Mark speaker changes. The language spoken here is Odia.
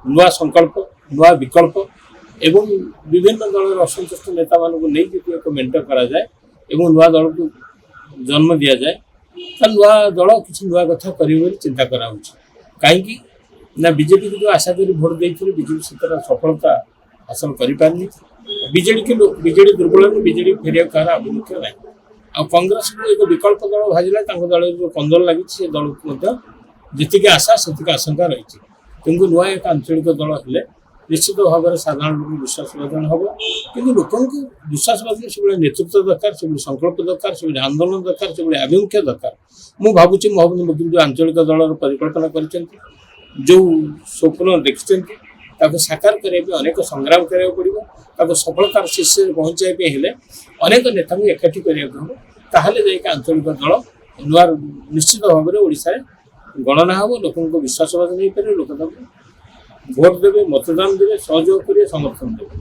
Speaker 1: ନୂଆ ସଂକଳ୍ପ ନୂଆ ବିକଳ୍ପ ଏବଂ ବିଭିନ୍ନ ଦଳର ଅସନ୍ତୁଷ୍ଟ ନେତାମାନଙ୍କୁ ନେଇ ଯଦି ଏକ ମେଣ୍ଟ କରାଯାଏ ଏବଂ ନୂଆ ଦଳକୁ ଜନ୍ମ ଦିଆଯାଏ ତାହେଲେ ନୂଆ ଦଳ କିଛି ନୂଆ କଥା କରିବେ ବୋଲି ଚିନ୍ତା କରାହେଉଛି। କାହିଁକି ନା ବିଜେପିକୁ ଯେଉଁ ଆଶା କରି ଭୋଟ ଦେଇଥିଲେ ବିଜେପି ସେଥିର ସଫଳତା ହାସଲ କରିପାରିନି। ବିଜେଡି ଦୁର୍ବଳ ବିଜେଡି ଫେରିବାକୁ କାହାର ଆଭିମୁଖ୍ୟ ନାହିଁ। ଆଉ କଂଗ୍ରେସକୁ ଏକ ବିକଳ୍ପ ଦଳ ଭାଜିଲା ତାଙ୍କ ଦଳରେ ଯେଉଁ କନ୍ଦଳ ଲାଗିଛି ସେ ଦଳକୁ ମଧ୍ୟ ଯେତିକି ଆଶା ସେତିକି ଆଶଙ୍କା ରହିଛି। କିନ୍ତୁ ନୂଆ ଏକ ଆଞ୍ଚଳିକ ଦଳ ହେଲେ ନିଶ୍ଚିତ ଭାବରେ ସାଧାରଣ ଲୋକ ବିଶ୍ୱାସଭାଜନ ହେବ। କିନ୍ତୁ ଲୋକଙ୍କୁ ବିଶ୍ୱାସଭାଜନ ସେଭଳି ନେତୃତ୍ୱ ଦରକାର, ସେଭଳି ସଂକଳ୍ପ ଦରକାର, ସେଭଳି ଆନ୍ଦୋଳନ ଦରକାର, ସେଭଳି ଆଭିମୁଖ୍ୟ ଦରକାର। ମୁଁ ଭାବୁଛି ମହବୁବ ମୁଫତି ଯେଉଁ ଆଞ୍ଚଳିକ ଦଳର ପରିକଳ୍ପନା କରିଛନ୍ତି, ଯେଉଁ ସ୍ୱପ୍ନ ଦେଖିଛନ୍ତି ତାକୁ ସାକାର କରିବା ପାଇଁ ଅନେକ ସଂଗ୍ରାମ କରିବାକୁ ପଡ଼ିବ। ତାକୁ ସଫଳତାର ଶୀର୍ଷରେ ପହଞ୍ଚାଇବା ପାଇଁ ହେଲେ ଅନେକ ନେତାଙ୍କୁ ଏକାଠି କରିବାକୁ ହେବ। ତାହେଲେ ଯାଇକି ଆଞ୍ଚଳିକ ଦଳ ନୂଆ ନିଶ୍ଚିତ ଭାବରେ ଓଡ଼ିଶାରେ ଗଣନା ହେବ, ଲୋକଙ୍କ ବିଶ୍ୱାସଭାଜନ ହେଇପାରିବ, ଲୋକ ତାକୁ ଭୋଟ ଦେବେ, ମତଦାନ ଦେବେ, ସହଯୋଗ କରିବେ, ସମର୍ଥନ ଦେବେ।